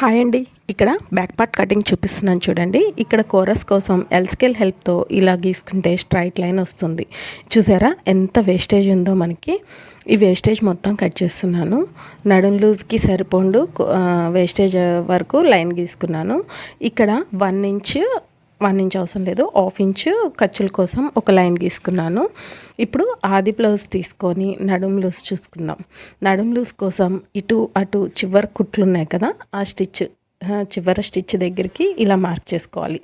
Hi అండి. ఇక్కడ back part cutting చూపిస్తున్నాను చూడండి. ఇక్కడ కోరస్ కోసం ఎల్ స్కేల్ హెల్ప్తో ఇలా గీసుకుంటే స్ట్రైట్ లైన్ వస్తుంది. చూసారా ఎంత వేస్టేజ్ ఉందో మనకి. ఈ వేస్టేజ్ మొత్తం కట్ చేస్తున్నాను. నడుం లూజ్కి సరిపోండు వేస్టేజ్ వరకు లైన్ గీసుకున్నాను. ఇక్కడ 1 ఇంచ్ అవసరం లేదు, 1/2 ఇంచ్ ఖర్చుల కోసం ఒక లైన్ గీసుకున్నాను. ఇప్పుడు ఆది బ్లౌజ్ తీసుకొని నడుం లూజ్ చూసుకుందాం. నడుం లూజ్ కోసం ఇటు అటు చివరి కుట్లు ఉన్నాయి కదా, ఆ చివరి స్టిచ్ దగ్గరికి ఇలా మార్క్ చేసుకోవాలి.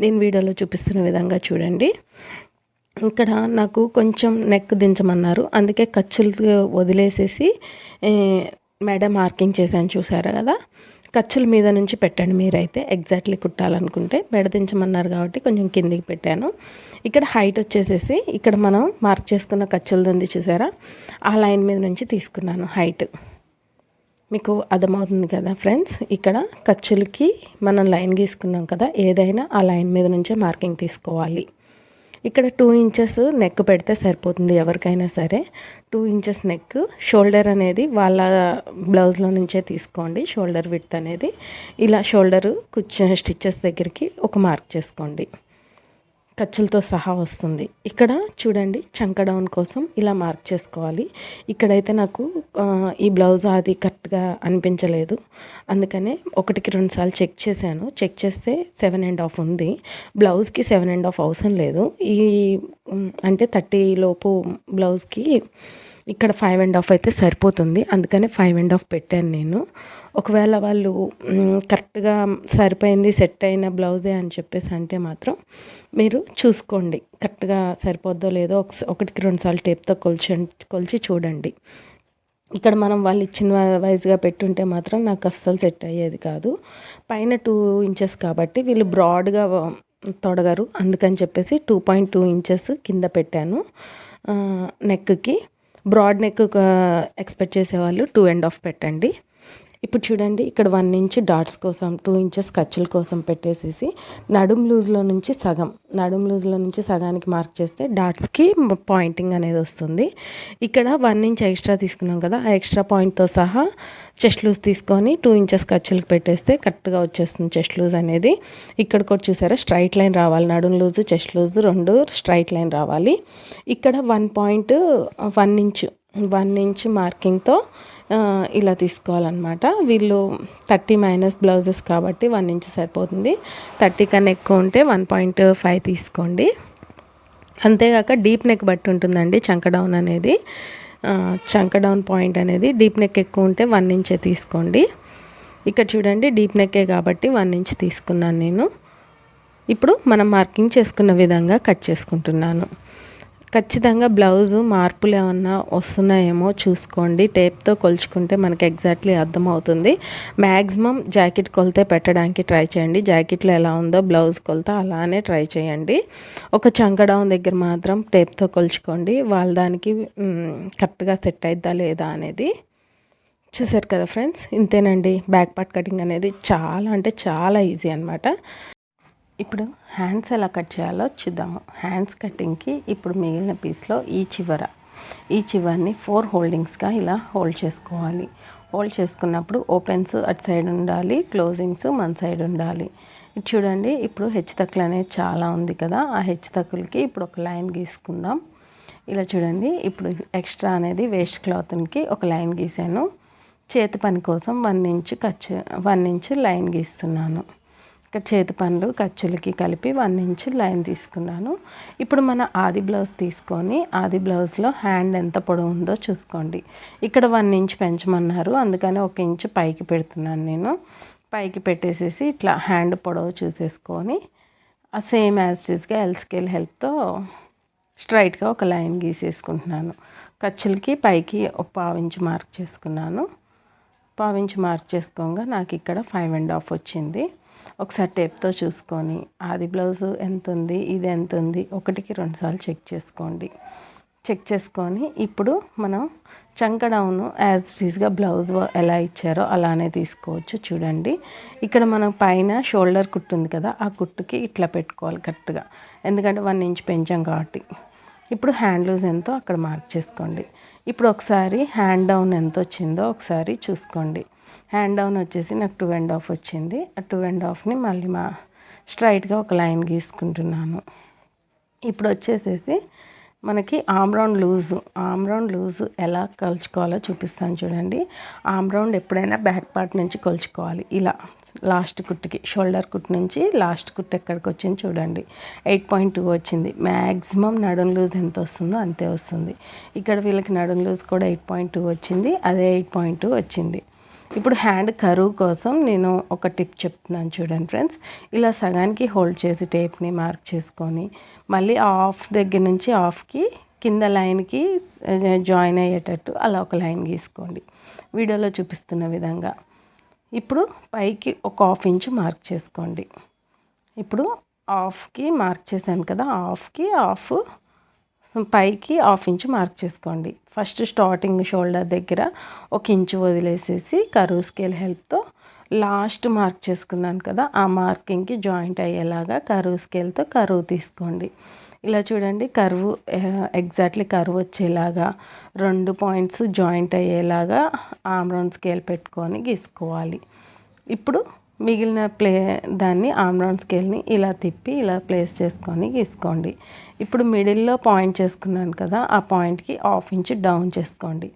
నేను వీడియోలో చూపిస్తున్న విధంగా చూడండి. ఇక్కడ నాకు కొంచెం నెక్ దించమన్నారు, అందుకే ఖర్చులు వదిలేసేసి మెడ మార్కింగ్ చేశాను. చూసారా కదా, ఖర్చుల మీద నుంచి పెట్టండి మీరైతే ఎగ్జాక్ట్లీ కుట్టాలనుకుంటే. మెడదించమన్నారు కాబట్టి కొంచెం కిందికి పెట్టాను. ఇక్కడ హైట్ వచ్చేసేసి ఇక్కడ మనం మార్క్ చేసుకున్న ఖర్చులది ఉంది చూసారా, ఆ లైన్ మీద నుంచి తీసుకున్నాను హైట్. మీకు అర్థమవుతుంది కదా ఫ్రెండ్స్. ఇక్కడ ఖర్చులకి మనం లైన్ గీసుకున్నాం కదా, ఏదైనా ఆ లైన్ మీద నుంచే మార్కింగ్ తీసుకోవాలి. ఇక్కడ 2 ఇంచెస్ నెక్ పెడితే సరిపోతుంది ఎవరికైనా సరే. 2 ఇంచెస్ నెక్. షోల్డర్ అనేది వాళ్ళ బ్లౌజ్లో నుంచే తీసుకోండి. షోల్డర్ విడ్త్ అనేది ఇలా షోల్డరు స్టిచ్చెస్ దగ్గరికి ఒక మార్క్ చేసుకోండి, ఖర్చులతో సహా వస్తుంది. ఇక్కడ చూడండి, చంక డౌన్ కోసం ఇలా మార్క్ చేసుకోవాలి. ఇక్కడైతే నాకు ఈ బ్లౌజ్ అది కరెక్ట్గా అనిపించలేదు, అందుకనే 1కి 2 సార్లు చెక్ చేశాను. చెక్ చేస్తే 7.5 ఉంది. బ్లౌజ్కి 7.5 అవసరం లేదు. ఈ అంటే 30 లోపు బ్లౌజ్కి ఇక్కడ 5.5 అయితే సరిపోతుంది, అందుకనే 5.5 పెట్టాను నేను. ఒకవేళ వాళ్ళు కరెక్ట్గా సరిపోయింది, సెట్ అయిన బ్లౌజే అని చెప్పేసి అంటే మాత్రం మీరు చూసుకోండి కరెక్ట్గా సరిపోద్దో లేదో. 1కి 2 సార్లు టేప్తో కొలిచి చూడండి. ఇక్కడ మనం వాళ్ళు ఇచ్చిన వైజ్గా పెట్టుంటే మాత్రం నాకు అస్సలు సెట్ అయ్యేది కాదు. పైన 2 ఇంచెస్ కాబట్టి వీళ్ళు బ్రాడ్గా తొడగరు, అందుకని చెప్పేసి 2.2 ఇంచెస్ కింద పెట్టాను నెక్కి. బ్రాడ్ నెక్ ఎక్స్పెక్ట్ చేసేవాళ్ళు 2.5 పెట్టండి. ఇప్పుడు చూడండి, ఇక్కడ 1 ఇంచ్ డాట్స్ కోసం 2 ఇంచెస్ ఖర్చుల కోసం పెట్టేసేసి నడుం లూజ్లో నుంచి సగానికి మార్క్ చేస్తే డాట్స్కి పాయింటింగ్ అనేది వస్తుంది. ఇక్కడ 1 ఇంచ్ ఎక్స్ట్రా తీసుకున్నాం కదా, ఆ ఎక్స్ట్రా పాయింట్తో సహా చెస్ట్ లూజ్ తీసుకొని 2 ఇంచెస్ ఖర్చులకు పెట్టేస్తే కరెక్ట్గా వచ్చేస్తుంది చెస్ట్ లూజ్ అనేది. ఇక్కడ కూడా చూసారా, స్ట్రైట్ లైన్ రావాలి. నడుం loose chest loose 2 straight line రావాలి. ఇక్కడ 1 ఇంచ్ మార్కింగ్తో ఇలా తీసుకోవాలన్నమాట. వీళ్ళు 30 మైనస్ బ్లౌజెస్ కాబట్టి 1 ఇంచ్ సరిపోతుంది. 30 కన్నా ఎక్కువ ఉంటే 1.5 తీసుకోండి. అంతేగాక డీప్ నెక్ బట్టి ఉంటుందండి చంక డౌన్ అనేది. చంక డౌన్ పాయింట్ అనేది డీప్ నెక్ ఎక్కువ ఉంటే 1 ఇంచే తీసుకోండి. ఇక్కడ చూడండి, డీప్ నెక్కే కాబట్టి 1 ఇంచ్ తీసుకున్నాను నేను. ఇప్పుడు మనం మార్కింగ్ చేసుకున్న విధంగా కట్ చేసుకుంటున్నాను. ఖచ్చితంగా బ్లౌజు మార్పులు ఏమన్నా వస్తున్నాయేమో చూసుకోండి. టేప్తో కొలుచుకుంటే మనకి ఎగ్జాక్ట్లీ అర్థమవుతుంది. మ్యాక్సిమం జాకెట్ కొలతే పెట్టడానికి ట్రై చేయండి. జాకెట్లో ఎలా ఉందో బ్లౌజ్ కొలత అలానే ట్రై చేయండి. ఒక చంక డౌన్ దగ్గర మాత్రం టేప్తో కొలుచుకోండి, వాళ్ళ దానికి కరెక్ట్గా సెట్ అయిద్దా లేదా అనేది. చూసారు కదా ఫ్రెండ్స్, ఇంతేనండి. బ్యాక్ పార్ట్ కటింగ్ అనేది చాలా అంటే చాలా ఈజీ అనమాట. ఇప్పుడు హ్యాండ్స్ ఎలా కట్ చేయాలో చూద్దాము. హ్యాండ్స్ కటింగ్కి ఇప్పుడు మిగిలిన పీస్లో ఈ చివర్ని 4 హోల్డింగ్స్గా ఇలా హోల్డ్ చేసుకోవాలి. హోల్డ్ చేసుకున్నప్పుడు ఓపెన్స్ అటు సైడ్ ఉండాలి, క్లోజింగ్స్ మన సైడ్ ఉండాలి. ఇది చూడండి, ఇప్పుడు హెచ్చుతక్కులు అనేది చాలా ఉంది కదా, ఆ హెచ్చుతక్కులకి ఇప్పుడు ఒక లైన్ గీసుకుందాం. ఇలా చూడండి, ఇప్పుడు ఎక్స్ట్రా అనేది వేస్ట్ క్లాత్కి ఒక లైన్ గీసాను. చేతి పని కోసం 1 ఇంచ్ లైన్ గీస్తున్నాను. ఇక్కడ చేతి పనులు ఖర్చులకి కలిపి 1 ఇంచ్ లైన్ తీసుకున్నాను. ఇప్పుడు మన ఆది బ్లౌజ్ తీసుకొని ఆది బ్లౌజ్లో హ్యాండ్ ఎంత పొడవు ఉందో చూసుకోండి. ఇక్కడ 1 ఇంచ్ పెంచమన్నారు, అందుకని 1 ఇంచ్ పైకి పెడుతున్నాను నేను. పైకి పెట్టేసేసి ఇట్లా హ్యాండ్ పొడవు చూసేసుకొని సేమ్ యాజ్ ఇట్ ఈస్గా ఎల్ స్కేల్ హెల్ప్తో స్ట్రైట్గా ఒక లైన్ గీసేసుకుంటున్నాను. ఖర్చులకి పైకి ఒక 1/2 ఇంచ్ మార్క్ చేసుకున్నాను. 1/2 ఇంచ్ మార్క్ చేసుకోగా నాకు ఇక్కడ 5.5 వచ్చింది. ఒకసారి టేప్తో చూసుకొని ఆది బ్లౌజ్ ఎంత ఉంది, ఇది ఎంత ఉంది, 1కి 2 సార్లు చెక్ చేసుకోండి. చెక్ చేసుకొని ఇప్పుడు మనం చంక డౌన్ యాజ్ ఇట్ ఈస్గా బ్లౌజ్ ఎలా ఇచ్చారో అలానే తీసుకోవచ్చు. చూడండి, ఇక్కడ మనం పైన షోల్డర్ కుట్టు ఉంది కదా, ఆ కుట్టుకి ఇట్లా పెట్టుకోవాలి కరెక్ట్గా, ఎందుకంటే 1 ఇంచ్ పెంచాం కాబట్టి. ఇప్పుడు హ్యాండ్ లూజ్ ఎంతో అక్కడ మార్క్ చేసుకోండి. ఇప్పుడు ఒకసారి హ్యాండ్ డౌన్ ఎంత వచ్చిందో ఒకసారి చూసుకోండి. హ్యాండ్ డౌన్ వచ్చేసి నాకు 2.5 వచ్చింది. ఆ 2.5ని మళ్ళీ స్ట్రైట్గా ఒక లైన్ గీసుకుంటున్నాను. ఇప్పుడు వచ్చేసేసి మనకి ఆమ్ రౌండ్ లూజు ఎలా కొలుచుకోవాలో చూపిస్తాను చూడండి. ఆమ్ రౌండ్ ఎప్పుడైనా బ్యాక్ పార్ట్ నుంచి కొలుచుకోవాలి. ఇలా లాస్ట్ కుట్టుకి, షోల్డర్ కుట్టు నుంచి లాస్ట్ కుట్టు ఎక్కడికి వచ్చింది చూడండి, 8.2 వచ్చింది. మ్యాక్సిమం నడుం లూజ్ ఎంత వస్తుందో అంతే వస్తుంది. ఇక్కడ వీళ్ళకి నడుం లూజ్ కూడా 8.2 వచ్చింది, అదే 8.2 వచ్చింది. ఇప్పుడు హ్యాండ్ కరువు కోసం నేను ఒక టిప్ చెప్తున్నాను చూడండి ఫ్రెండ్స్. ఇలా సగానికి హోల్డ్ చేసి టేప్ని మార్క్ చేసుకొని మళ్ళీ హాఫ్ దగ్గర నుంచి హాఫ్కి కింద లైన్కి జాయిన్ అయ్యేటట్టు అలా ఒక లైన్ గీసుకోండి వీడియోలో చూపిస్తున్న విధంగా. ఇప్పుడు పైకి ఒక 1/2 ఇంచు మార్క్ చేసుకోండి. ఇప్పుడు హాఫ్కి మార్క్ చేశాను కదా, హాఫ్కి హాఫ్ పైకి 1/2 ఇంచు మార్క్ చేసుకోండి. ఫస్ట్ స్టార్టింగ్ షోల్డర్ దగ్గర 1 ఇంచు వదిలేసేసి కర్వ్ స్కేల్ హెల్ప్తో లాస్ట్ మార్క్ చేసుకున్నాను కదా, ఆ మార్కింగ్కి జాయింట్ అయ్యేలాగా కర్వ్ స్కేల్తో కర్వ్ తీసుకోండి. ఇలా చూడండి, కర్వ్ ఎగ్జాక్ట్లీ కర్వ్ వచ్చేలాగా 2 పాయింట్స్ జాయింట్ అయ్యేలాగా ఆమ్ రౌండ్ స్కేల్ పెట్టుకొని గీసుకోవాలి. ఇప్పుడు మిగిలిన దాన్ని ఆమ్ రౌండ్ స్కేల్ని ఇలా తిప్పి ఇలా ప్లేస్ చేసుకొని గీసుకోండి. ఇప్పుడు మిడిల్లో పాయింట్ చేసుకున్నాను కదా, ఆ పాయింట్కి 1/2 ఇంచు డౌన్ చేసుకోండి.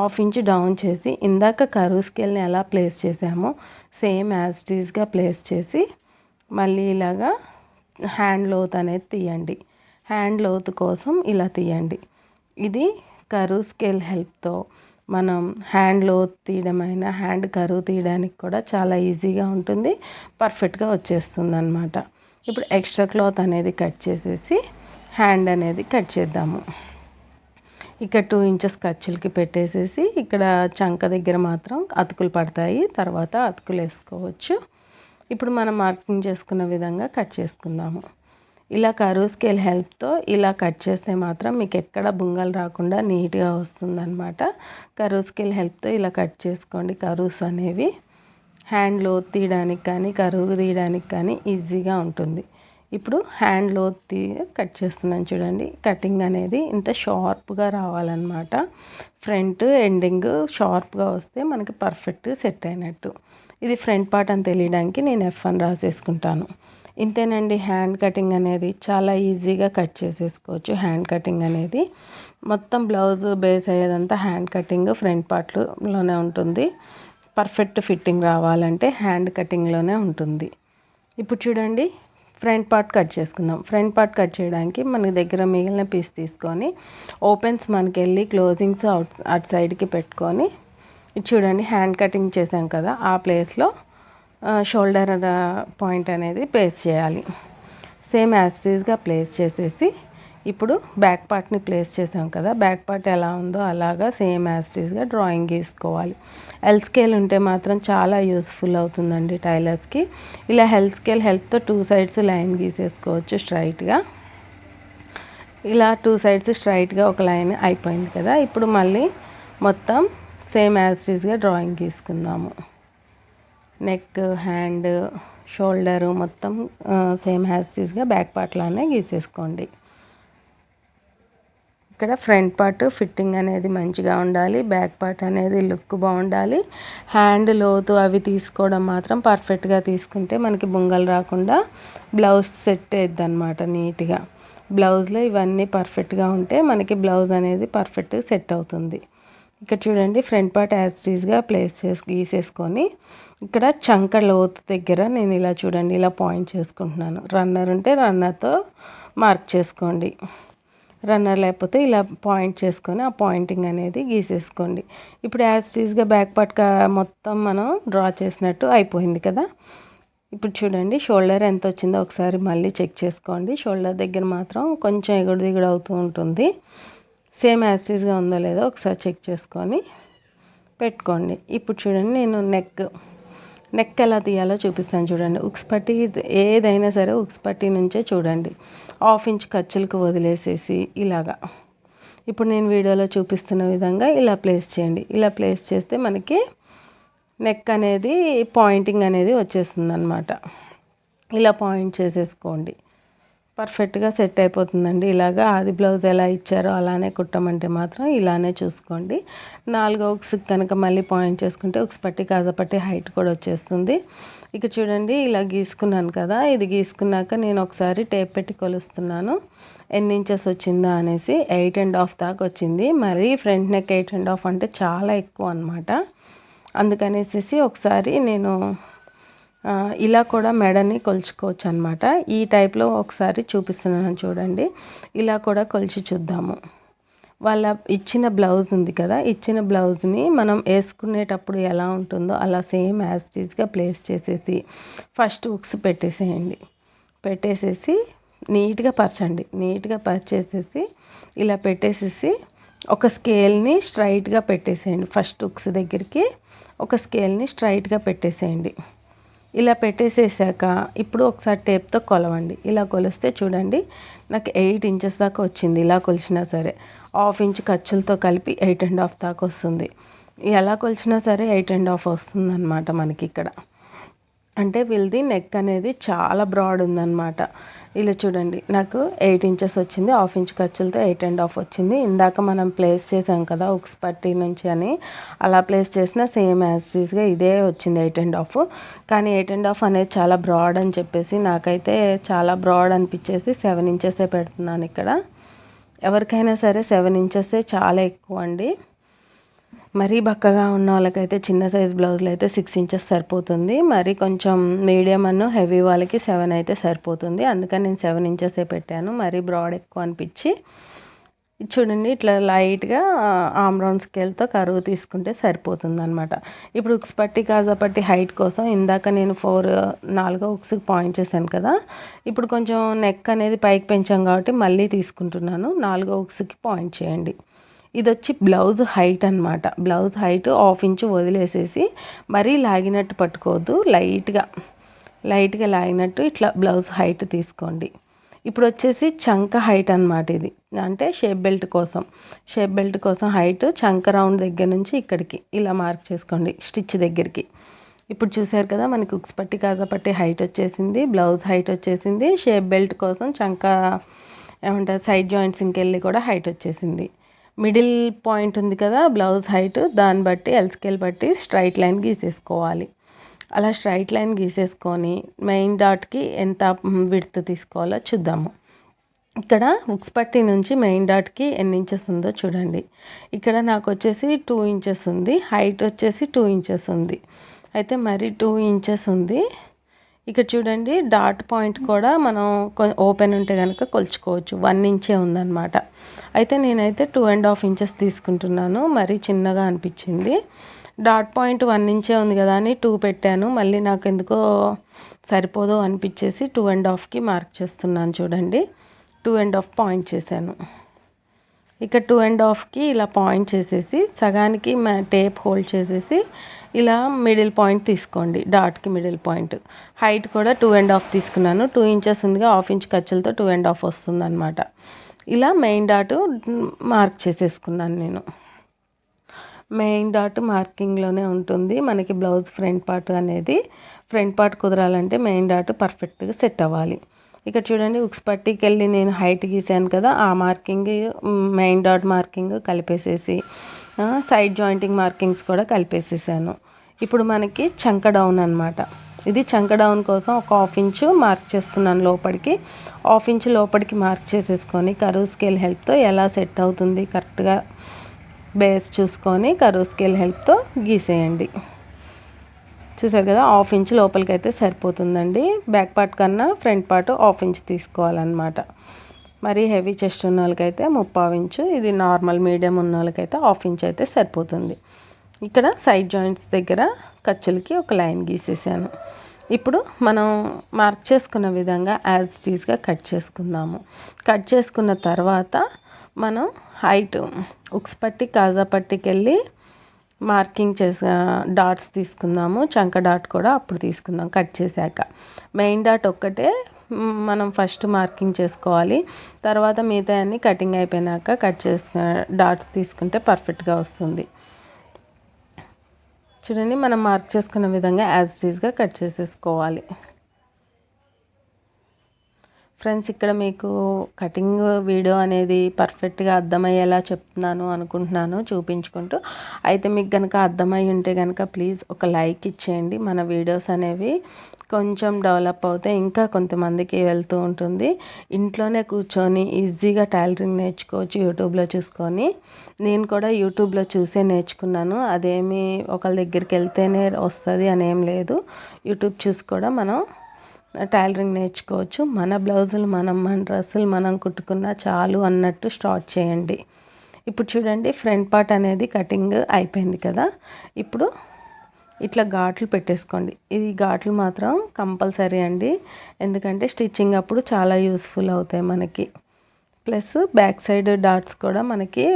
1/2 ఇంచు డౌన్ చేసి ఇందాక కర్వ్ స్కేల్ని ఎలా ప్లేస్ చేసామో సేమ్ యాజ్ ఇట్ ఈస్గా ప్లేస్ చేసి మళ్ళీ ఇలాగా హ్యాండ్ లోత్ అనేది తీయండి. హ్యాండ్ లోత్ కోసం ఇలా తీయండి. ఇది కర్వ్ స్కేల్ హెల్ప్తో మనం హ్యాండ్ లోత్ తీయడమైనా హ్యాండ్ కర్వ్ తీయడానికి కూడా చాలా ఈజీగా ఉంటుంది, పర్ఫెక్ట్గా వచ్చేస్తుంది అన్నమాట. ఇప్పుడు ఎక్స్ట్రా క్లాత్ అనేది కట్ చేసేసి హ్యాండ్ అనేది కట్ చేద్దాము. ఇక్కడ 2 ఇంచెస్ ఖర్చులకి పెట్టేసేసి ఇక్కడ చంక దగ్గర మాత్రం అతుకులు పడతాయి, తర్వాత అతుకులు వేసుకోవచ్చు. ఇప్పుడు మనం మార్కింగ్ చేసుకున్న విధంగా కట్ చేసుకుందాము. ఇలా కర్వ్ స్కేల్ హెల్ప్తో ఇలా కట్ చేస్తే మాత్రం మీకు ఎక్కడ బుంగలు రాకుండా నీట్గా వస్తుందన్నమాట. కర్వ్ స్కేల్ హెల్ప్తో ఇలా కట్ చేసుకోండి. కర్వ్స్ అనేవి హ్యాండ్ లోత్ తీయడానికి కానీ కర్వ్ తీయడానికి కానీ ఈజీగా ఉంటుంది. ఇప్పుడు హ్యాండ్ లోత్ కట్ చేస్తున్నాను చూడండి. కటింగ్ అనేది ఇంత షార్ప్గా రావాలన్నమాట. ఫ్రంట్ ఎండింగ్ షార్ప్గా వస్తే మనకి పర్ఫెక్ట్ సెట్ అయినట్టు. ఇది ఫ్రంట్ పార్ట్ అని తెలియడానికి నేను F1 రాసేసుకుంటాను. ఇంతేనండి, హ్యాండ్ కటింగ్ అనేది చాలా ఈజీగా కట్ చేసేసుకోవచ్చు. హ్యాండ్ కటింగ్ అనేది మొత్తం బ్లౌజ్ బేస్ అయ్యేదంతా హ్యాండ్ కటింగ్ ఫ్రంట్ పార్ట్లోనే ఉంటుంది. పర్ఫెక్ట్ ఫిట్టింగ్ రావాలంటే హ్యాండ్ కటింగ్లోనే ఉంటుంది. ఇప్పుడు చూడండి, ఫ్రంట్ పార్ట్ కట్ చేసుకుందాం. ఫ్రంట్ పార్ట్ కట్ చేయడానికి మన దగ్గర మిగిలిన పీస్ తీసుకొని ఓపెన్స్ మనకి వెళ్ళి క్లోజింగ్స్ అటు సైడ్కి పెట్టుకొని ఇది చూడండి, హ్యాండ్ కటింగ్ చేసాం కదా, ఆ ప్లేస్లో షోల్డర్ పాయింట్ అనేది ప్లేస్ చేయాలి. సేమ్ యాజ్ ఇట్ ఈస్గా ప్లేస్ చేసేసి ఇప్పుడు బ్యాక్ పార్ట్ని ప్లేస్ చేసాం కదా, బ్యాక్ పార్ట్ ఎలా ఉందో అలాగా సేమ్ యాజ్ ఇట్ ఈస్గా డ్రాయింగ్ గీసుకోవాలి. ఎల్ స్కేల్ ఉంటే మాత్రం చాలా యూస్ఫుల్ అవుతుందండి టైలర్స్కి. ఇలా ఎల్ స్కేల్ హెల్ప్తో 2 సైడ్స్ లైన్ గీసేసుకోవచ్చు స్ట్రైట్గా. ఇలా 2 సైడ్స్ స్ట్రైట్గా ఒక లైన్ అయిపోయింది కదా. ఇప్పుడు మళ్ళీ మొత్తం సేమ్ యాజ్ ఇట్ ఈస్గా డ్రాయింగ్ గీసుకుందాము. నెక్, హ్యాండ్, షోల్డరు మొత్తం సేమ్ యాజ్ ఇట్ ఈస్గా బ్యాక్ పార్ట్లానే గీసేసుకోండి. ఇక్కడ ఫ్రంట్ పార్ట్ ఫిట్టింగ్ అనేది మంచిగా ఉండాలి, బ్యాక్ పార్ట్ అనేది లుక్ బాగుండాలి. హ్యాండ్ లోతు అవి తీసుకోవడం మాత్రం పర్ఫెక్ట్గా తీసుకుంటే మనకి బుంగలు రాకుండా బ్లౌజ్ సెట్ అయ్యిద్ది అనమాట నీట్గా. బ్లౌజ్లో ఇవన్నీ పర్ఫెక్ట్గా ఉంటే మనకి బ్లౌజ్ అనేది పర్ఫెక్ట్గా సెట్ అవుతుంది. ఇక్కడ చూడండి, ఫ్రంట్ పార్ట్ యాజ్ ఇట్ ఈస్గా ప్లేస్ చేసి గీసేసుకొని ఇక్కడ చంక లోతు దగ్గర నేను ఇలా చూడండి ఇలా పాయింట్ చేసుకుంటున్నాను. రన్నర్ ఉంటే రన్నర్తో మార్క్ చేసుకోండి, రన్నర్ లేకపోతే ఇలా పాయింట్ చేసుకొని ఆ పాయింటింగ్ అనేది గీసేసుకోండి. ఇప్పుడు యాజ్ ఇట్ ఈస్గా బ్యాక్ పార్ట్ మొత్తం మనం డ్రా చేసినట్టు అయిపోయింది కదా. ఇప్పుడు చూడండి, షోల్డర్ ఎంత వచ్చిందో ఒకసారి మళ్ళీ చెక్ చేసుకోండి. షోల్డర్ దగ్గర మాత్రం కొంచెం ఎగుడు దిగుడు అవుతూ ఉంటుంది. సేమ్ యాజ్ ఇట్ ఈస్గా ఉందో లేదో ఒకసారి చెక్ చేసుకొని పెట్టుకోండి. ఇప్పుడు చూడండి, నేను నెక్ ఎలా తీయాలో చూపిస్తాను చూడండి. ఉక్స్ పట్టి ఏదైనా సరే ఉక్స్ పట్టి నుంచే చూడండి 1/2 ఇంచ్ ఖర్చులకు వదిలేసేసి ఇలాగా ఇప్పుడు నేను వీడియోలో చూపిస్తున్న విధంగా ఇలా ప్లేస్ చేయండి. ఇలా ప్లేస్ చేస్తే మనకి నెక్ అనేది పాయింటింగ్ అనేది వచ్చేస్తుంది అనమాట. ఇలా పాయింట్ చేసేసుకోండి. పర్ఫెక్ట్గా సెట్ అయిపోతుందండి. ఇలాగా ఆది బ్లౌజ్ ఎలా ఇచ్చారో అలానే కుట్టమంటే మాత్రం ఇలానే చూసుకోండి. 4 ఉక్స్కి కనుక మళ్ళీ పాయింట్ చేసుకుంటే ఉక్స్ పట్టి కాజాపట్టి హైట్ కూడా వచ్చేస్తుంది. ఇక చూడండి ఇలా గీసుకున్నాను కదా, ఇది గీసుకున్నాక నేను ఒకసారి టేప్ పెట్టి కొలుస్తున్నాను ఎన్ని ఇంచెస్ వచ్చిందా అనేసి. 8.5 దాకా వచ్చింది. మరి ఫ్రంట్ నెక్ 8.5 అంటే చాలా ఎక్కువ అనమాట. అందుకనేసి ఒకసారి నేను ఇలా కూడా మెడని కొలుచుకోవచ్చు అనమాట. ఈ టైప్లో ఒకసారి చూపిస్తున్నాను చూడండి. ఇలా కూడా కొలిచి చూద్దాము. వాళ్ళ ఇచ్చిన బ్లౌజ్ ఉంది కదా, ఇచ్చిన బ్లౌజ్ని మనం వేసుకునేటప్పుడు ఎలా ఉంటుందో అలా సేమ్ యాజ్ టీజ్గా ప్లేస్ చేసేసి ఫస్ట్ ఉక్స్ పెట్టేసేయండి. పెట్టేసేసి నీట్గా పరచండి. నీట్గా పరిచేసేసి ఇలా పెట్టేసేసి ఒక స్కేల్ని స్ట్రైట్గా పెట్టేసేయండి. ఫస్ట్ ఉక్స్ దగ్గరికి ఒక స్కేల్ని స్ట్రైట్గా పెట్టేసేయండి. ఇలా పెట్టేసేసాక ఇప్పుడు ఒకసారి టేప్తో కొలవండి. ఇలా కొలిస్తే చూడండి నాకు 8 ఇంచెస్ దాకా వచ్చింది. ఇలా కొలిచినా సరే 1/2 ఇంచ్ ఖర్చులతో కలిపి 8.5 దాకా వస్తుంది. ఎలా కొలిచినా సరే 8.5 వస్తుంది అనమాట మనకి ఇక్కడ. అంటే వీళ్ళది నెక్ అనేది చాలా బ్రాడ్ ఉందన్నమాట. ఇలా చూడండి నాకు 8 ఇంచెస్ వచ్చింది. 1/2 ఇంచ్ ఖర్చులతో 8.5 వచ్చింది. ఇందాక మనం ప్లేస్ చేసాం కదా ఉక్స్ పట్టి నుంచి అని, అలా ప్లేస్ చేసిన సేమ్ యాజ్ టీజ్గా ఇదే వచ్చింది 8.5. కానీ 8.5 అనేది చాలా బ్రాడ్ అని చెప్పేసి నాకైతే చాలా బ్రాడ్ అనిపించేసి 7 ఇంచెసే పెడుతున్నాను ఇక్కడ. ఎవరికైనా సరే 7 ఇంచెసే చాలా ఎక్కువ అండి. మరీ బక్కగా ఉన్న వాళ్ళకైతే చిన్న సైజ్ బ్లౌజులు అయితే 6 ఇంచెస్ సరిపోతుంది. మరి కొంచెం మీడియం అన్న హెవీ వాళ్ళకి 7 అయితే సరిపోతుంది. అందుకని నేను 7 ఇంచెసే పెట్టాను. మరీ బ్రాడ్ ఎక్కువ అనిపించి చూడండి ఇట్లా లైట్గా ఆమ్ రౌండ్ స్కేల్తో కరువు తీసుకుంటే సరిపోతుంది అనమాట. ఇప్పుడు ఉక్స్ పట్టి కాజా పట్టి హైట్ కోసం ఇందాక నేను 4 ఉక్స్కి పాయింట్ చేశాను కదా, ఇప్పుడు కొంచెం నెక్ అనేది పైకి పెంచాం కాబట్టి మళ్ళీ తీసుకుంటున్నాను. 4 ఉక్స్కి పాయింట్ చేయండి. ఇది వచ్చి బ్లౌజ్ హైట్ అనమాట. బ్లౌజ్ హైట్ 1/2 ఇంచు వదిలేసేసి మరీ లాగినట్టు పట్టుకోవద్దు, లైట్గా లాగినట్టు ఇట్లా బ్లౌజ్ హైట్ తీసుకోండి. ఇప్పుడు వచ్చేసి చంక హైట్ అనమాట. ఇది అంటే షేప్ బెల్ట్ కోసం హైట్ చంక రౌండ్ దగ్గర నుంచి ఇక్కడికి ఇలా మార్క్ చేసుకోండి స్టిచ్ దగ్గరికి. ఇప్పుడు చూసారు కదా మనకి ఉక్స్ పట్టి కాజా పట్టి హైట్ వచ్చేసింది, బ్లౌజ్ హైట్ వచ్చేసింది. షేప్ బెల్ట్ కోసం చంక ఏమంటారు సైడ్ జాయింట్స్ ఇంకెళ్ళి కూడా హైట్ వచ్చేసింది. మిడిల్ పాయింట్ ఉంది కదా బ్లౌజ్ హైట్, దాన్ని బట్టి ఎల్ స్కేల్ బట్టి స్ట్రైట్ లైన్ గీసేసుకోవాలి. అలా స్ట్రైట్ లైన్ గీసేసుకొని మెయిన్ డాట్కి ఎంత విడ్త్ తీసుకోవాలో చూద్దాము. ఇక్కడ ఉక్స్ పట్టి నుంచి మెయిన్ డాట్కి ఎన్ని ఇంచెస్ ఉందో చూడండి. ఇక్కడ నాకు వచ్చేసి 2 ఇంచెస్ ఉంది, హైట్ వచ్చేసి 2 ఇంచెస్ ఉంది. అయితే మరి 2 ఇంచెస్ ఉంది. ఇక్కడ చూడండి డాట్ పాయింట్ కూడా మనం ఓపెన్ ఉంటే కనుక కొలుచుకోవచ్చు. 1 ఇంచే ఉందన్నమాట. అయితే నేనైతే 2.5 ఇంచెస్ తీసుకుంటున్నాను. మరీ చిన్నగా అనిపించింది. డాట్ పాయింట్ 1 ఇంచే ఉంది కదా అని 2 పెట్టాను. మళ్ళీ నాకు ఎందుకో సరిపోదు అనిపించేసి 2.5కి మార్క్ చేస్తున్నాను చూడండి. 2.5 పాయింట్ చేశాను. ఇక 2.5కి ఇలా పాయింట్ చేసేసి సగానికి టేప్ హోల్డ్ చేసేసి ఇలా మిడిల్ పాయింట్ తీసుకోండి. డాట్కి మిడిల్ పాయింట్ హైట్ కూడా 2.5 తీసుకున్నాను. 2 ఇంచెస్ ఉందిగా 1/2 ఇంచ్ ఖర్చులతో 2.5 వస్తుంది అనమాట. ఇలా మెయిన్ డాట్ మార్క్ చేసేసుకున్నాను నేను. మెయిన్ డాట్ మార్కింగ్లోనే ఉంటుంది మనకి బ్లౌజ్ ఫ్రంట్ పార్ట్ అనేది. ఫ్రంట్ పార్ట్ కుదరాలంటే మెయిన్ డాట్ పర్ఫెక్ట్గా సెట్ అవ్వాలి. ఇక్కడ చూడండి ఉక్స్ పట్టీకి వెళ్ళి నేను హైట్ గీసాను కదా, ఆ మార్కింగ్ మెయిన్ డాట్ మార్కింగ్ కలిపేసేసి సైడ్ జాయింటింగ్ మార్కింగ్స్ కూడా కలిపేసేసాను. ఇప్పుడు మనకి చంక డౌన్ అనమాట. ఇది చంక డౌన్ కోసం ఒక 1/2 ఇంచు మార్క్ చేస్తున్నాను లోపలికి. 1/2 ఇంచు లోపలికి మార్క్ చేసేసుకొని కరువు స్కేల్ హెల్ప్తో ఎలా సెట్ అవుతుంది కరెక్ట్గా బేస్ చూసుకొని కరువు స్కేల్ హెల్ప్తో గీసేయండి. చూసారు కదా 1/2 ఇంచు లోపలికి అయితే సరిపోతుందండి. బ్యాక్ పార్ట్ కన్నా ఫ్రంట్ పార్ట్ 1/2 ఇంచు తీసుకోవాలన్నమాట. మరి హెవీ చెస్ట్ ఉన్న వాళ్ళకైతే 3/4 ఇంచు, ఇది నార్మల్ మీడియం ఉన్న వాళ్ళకైతే 1/2 ఇంచు అయితే సరిపోతుంది. ఇక్కడ సైడ్ జాయింట్స్ దగ్గర ఖర్చులకి ఒక లైన్ గీసేసాను. ఇప్పుడు మనం మార్క్ చేసుకున్న విధంగా యాజ్ టీజ్గా కట్ చేసుకుందాము. కట్ చేసుకున్న తర్వాత మనం హైట్ ఉక్స్ పట్టి కాజా పట్టికి వెళ్ళి మార్కింగ్ చేసా డాట్స్ తీసుకుందాము. చంక డాట్ కూడా అప్పుడు తీసుకుందాం కట్ చేశాక. మెయిన్ డాట్ ఒక్కటే మనం ఫస్ట్ మార్కింగ్ చేసుకోవాలి. తర్వాత మిగతా అన్ని కటింగ్ అయిపోయినాక కట్ చేసుకున్న డాట్స్ తీసుకుంటే పర్ఫెక్ట్గా వస్తుంది. చూడండి మనం మార్క్ చేసుకున్న విధంగా యాజ్ టీజ్గా కట్ చేసేసుకోవాలి. ఫ్రెండ్స్, ఇక్కడ మీకు కటింగ్ వీడియో అనేది పర్ఫెక్ట్గా అర్థమయ్యేలా చెప్తున్నాను అనుకుంటున్నాను చూపించుకుంటూ. అయితే మీకు కనుక అర్థమై ఉంటే కనుక ప్లీజ్ ఒక లైక్ ఇచ్చేయండి. మన వీడియోస్ అనేవి కొంచెం డెవలప్ అవుతే ఇంకా కొంతమందికి వెళ్తూ ఉంటుంది. ఇంట్లోనే కూర్చొని ఈజీగా టైలరింగ్ నేర్చుకోవచ్చు యూట్యూబ్లో చూసుకొని. నేను కూడా యూట్యూబ్లో చూసే నేర్చుకున్నాను. అదేమి ఒకళ్ళ దగ్గరికి వెళ్తేనే వస్తుంది అనేం లేదు. యూట్యూబ్ చూసి కూడా మనం టైలరింగ్ నేర్చుకోవచ్చు. మన బ్లౌజులు మన డ్రెస్సులు మనం కుట్టుకున్నా చాలు అన్నట్టు స్టార్ట్ చేయండి. ఇప్పుడు చూడండి, ఫ్రంట్ పార్ట్ అనేది కటింగ్ అయిపోయింది కదా. ఇప్పుడు ఇట్లా ఘాట్లు పెట్టేసుకోండి. ఇది ఘాట్లు మాత్రం కంపల్సరీ అండి, ఎందుకంటే స్టిచ్చింగ్ అప్పుడు చాలా యూస్ఫుల్ అవుతాయి మనకి. ప్లస్ బ్యాక్ సైడ్ డాట్స్ కూడా మనకి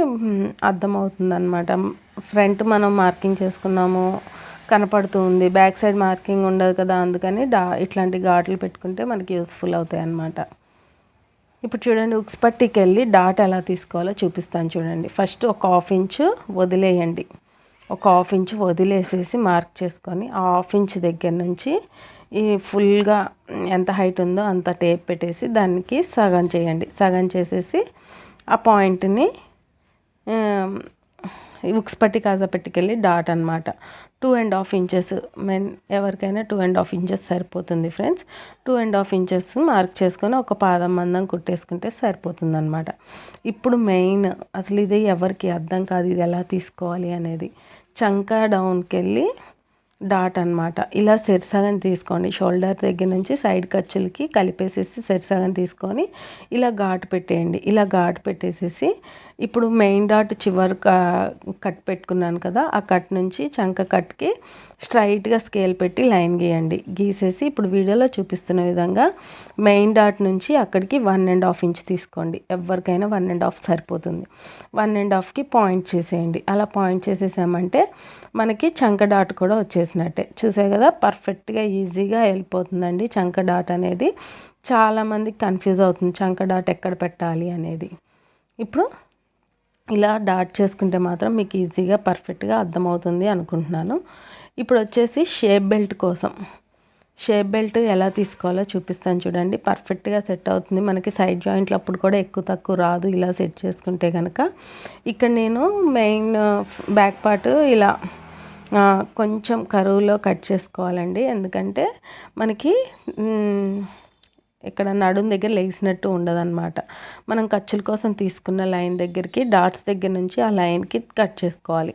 అర్థమవుతుంది అన్నమాట. ఫ్రంట్ మనం మార్కింగ్ చేసుకున్నాము కనపడుతూ ఉంది, బ్యాక్ సైడ్ మార్కింగ్ ఉండదు కదా, అందుకని ఇట్లాంటి ఘాట్లు పెట్టుకుంటే మనకి యూస్ఫుల్ అవుతాయి అన్నమాట. ఇప్పుడు చూడండి, ఉక్స్ పట్టీకి వెళ్ళి డాట్ ఎలా తీసుకోవాలో చూపిస్తాను చూడండి. ఫస్ట్ ఒక 1/2 ఇంచు వదిలేయండి. ఒక 1/2 ఇంచు వదిలేసేసి మార్క్ చేసుకొని ఆ 1/2 ఇంచు దగ్గర నుంచి ఈ ఫుల్గా ఎంత హైట్ ఉందో అంత టేప్ పెట్టేసి దానికి సగం చేయండి. సగం చేసేసి ఆ పాయింట్ని ఉక్స్ పట్టి కాజా పెట్టికెళ్ళి డాట్ అనమాట 2.5 ఇంచెస్. ఎవరికైనా 2.5 ఇంచెస్ సరిపోతుంది ఫ్రెండ్స్. 2.5 ఇంచెస్ మార్క్ చేసుకొని ఒక పాదం మందం కుట్టేసుకుంటే సరిపోతుంది అనమాట. ఇప్పుడు మెయిన్ అసలు ఇది ఎవరికి అర్థం కాదు ఇది ఎలా తీసుకోవాలి అనేది. చంకా డౌన్కి వెళ్ళి డాట్ అనమాట ఇలా సెరిసగం తీసుకోండి. షోల్డర్ దగ్గర నుంచి సైడ్ ఖర్చులకి కలిపేసేసి సెరిసగం తీసుకొని ఇలా ఘాటు పెట్టేయండి. ఇలా ఘాటు పెట్టేసేసి ఇప్పుడు మెయిన్ డాట్ చివరి కట్ పెట్టుకున్నాను కదా, ఆ కట్ నుంచి చంక కట్కి స్ట్రైట్గా స్కేల్ పెట్టి లైన్ గీయండి. గీసేసి ఇప్పుడు వీడియోలో చూపిస్తున్న విధంగా మెయిన్ డాట్ నుంచి అక్కడికి 1.5 ఇంచ్ తీసుకోండి. ఎవరికైనా 1.5 సరిపోతుంది. 1.5కి పాయింట్ చేసేయండి. అలా పాయింట్ చేసేసామంటే మనకి చంక డాట్ కూడా వచ్చేసినట్టే. చూసారు కదా, పర్ఫెక్ట్గా ఈజీగా వెళ్ళిపోతుందండి. చంక డాట్ అనేది చాలామందికి కన్ఫ్యూజ్ అవుతుంది, చంక డాట్ ఎక్కడ పెట్టాలి అనేది. ఇప్పుడు ఇలా డాట్ చేసుకుంటే మాత్రం మీకు ఈజీగా పర్ఫెక్ట్గా అర్థమవుతుంది అనుకుంటున్నాను. ఇప్పుడు వచ్చేసి షేప్ బెల్ట్ కోసం షేప్ బెల్ట్ ఎలా తీసుకోవాలో చూపిస్తాను చూడండి. పర్ఫెక్ట్గా సెట్ అవుతుంది మనకి. సైడ్ జాయింట్లు అప్పుడు కూడా ఎక్కువ తక్కువ రాదు ఇలా సెట్ చేసుకుంటే కనుక. ఇక్కడ నేను మెయిన్ బ్యాక్ పార్ట్ ఇలా కొంచెం కరువులో కట్ చేసుకోవాలండి, ఎందుకంటే మనకి ఇక్కడ నడుం దగ్గర లేసినట్టు ఉండదన్నమాట. మనం ఖర్చుల కోసం తీసుకున్న లైన్ దగ్గరికి డాట్స్ దగ్గర నుంచి ఆ లైన్కి కట్ చేసుకోవాలి.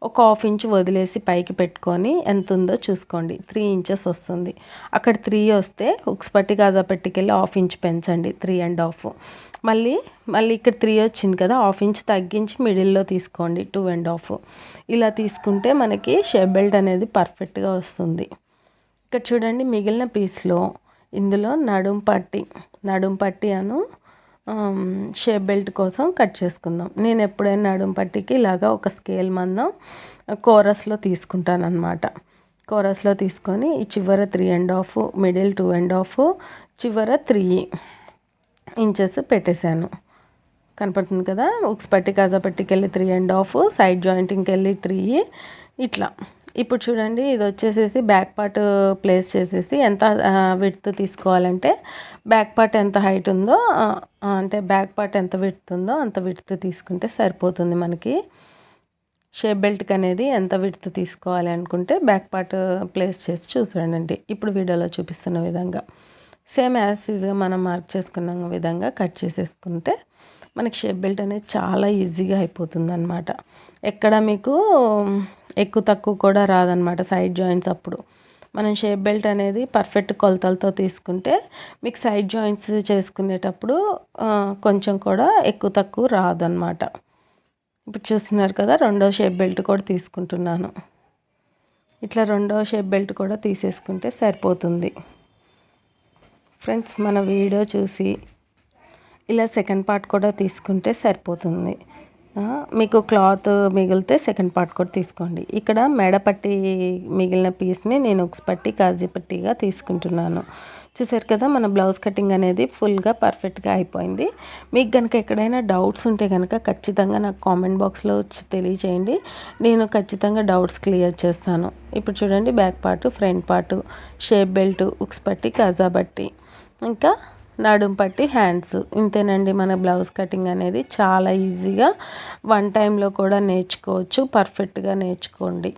ఒక 1/2 ఇంచు వదిలేసి పైకి పెట్టుకొని ఎంత ఉందో చూసుకోండి. 3 ఇంచెస్ వస్తుంది. అక్కడ 3 వస్తే ఉక్స్ పట్టి కాదా పెట్టికెళ్ళి 1/2 ఇంచు పెంచండి, 3.5. మళ్ళీ ఇక్కడ 3 వచ్చింది కదా, 1/2 ఇంచు తగ్గించి మిడిల్లో తీసుకోండి, 2.5. ఇలా తీసుకుంటే మనకి షేప్ బెల్ట్ అనేది పర్ఫెక్ట్గా వస్తుంది. ఇక్కడ చూడండి, మిగిలిన పీస్లో ఇందులో నడుం పట్టి అను షేప్ బెల్ట్ కోసం కట్ చేసుకుందాం. నేను ఎప్పుడైనా నడుం పట్టికి ఇలాగా ఒక స్కేల్ మందం కోరస్లో తీసుకుంటాను అనమాట. కోరస్లో తీసుకొని ఈ చివర 3.5, మిడిల్ 2.5, చివర 3 ఇంచెస్ పెట్టేశాను. కనపడుతుంది కదా, ఉక్స్ పట్టి కాజా పట్టికి వెళ్ళి 3.5, సైడ్ జాయింటింగ్కి వెళ్ళి 3, ఇట్లా. ఇప్పుడు చూడండి, ఇది వచ్చేసేసి బ్యాక్ పార్ట్ ప్లేస్ చేసేసి ఎంత విడ్త్ తీసుకోవాలంటే బ్యాక్ పార్ట్ ఎంత హైట్ ఉందో అంటే బ్యాక్ పార్ట్ ఎంత విడ్త్ ఉందో అంత విడ్త్ తీసుకుంటే సరిపోతుంది మనకి. షేప్ బెల్ట్కి అనేది ఎంత విడ్త్ తీసుకోవాలి అనుకుంటే బ్యాక్ పార్ట్ ప్లేస్ చేసి చూడండి. ఇప్పుడు వీడియోలో చూపిస్తున్న విధంగా సేమ్ యాజ్ ఈజ్గా మనం మార్క్ చేసుకున్న విధంగా కట్ చేసేసుకుంటే మనకి షేప్ బెల్ట్ అనేది చాలా ఈజీగా అయిపోతుంది అనమాట. ఎక్కడ మీకు ఎక్కువ తక్కువ కూడా రాదనమాట సైడ్ జాయింట్స్ అప్పుడు. మనం షేప్ బెల్ట్ అనేది పర్ఫెక్ట్ కొలతలతో తీసుకుంటే మీకు సైడ్ జాయింట్స్ చేసుకునేటప్పుడు కొంచెం కూడా ఎక్కువ తక్కువ రాదనమాట. ఇప్పుడు చూస్తున్నారు కదా, రెండో షేప్ బెల్ట్ కూడా తీసుకుంటున్నాను. ఇట్లా రెండో షేప్ బెల్ట్ కూడా తీసేసుకుంటే సరిపోతుంది ఫ్రెండ్స్. మన వీడియో చూసి ఇలా సెకండ్ పార్ట్ కూడా తీసుకుంటే సరిపోతుంది. మీకు క్లాత్ మిగిలితే సెకండ్ పార్ట్ కూడా తీసుకోండి. ఇక్కడ మెడపట్టి మిగిలిన పీస్ని నేను ఉక్స్ పట్టి కాజీ పట్టిగా తీసుకుంటున్నాను. చూసారు కదా, మన బ్లౌజ్ కటింగ్ అనేది ఫుల్గా పర్ఫెక్ట్గా అయిపోయింది. మీకు కనుక ఎక్కడైనా డౌట్స్ ఉంటే కనుక ఖచ్చితంగా నాకు కామెంట్ బాక్స్లో తెలియచేయండి. నేను ఖచ్చితంగా డౌట్స్ క్లియర్ చేస్తాను. ఇప్పుడు చూడండి, back part, front part, shape belt, ఉక్స్ పట్టి, కాజా పట్టి, ఇంకా నడుం పట్టి హ్యాండ్స్. ఇంతేనండి మన బ్లౌజ్ కటింగ్ అనేది. చాలా ఈజీగా 1 టైంలో కూడా నేర్చుకోవచ్చు. పర్ఫెక్ట్గా నేర్చుకోండి.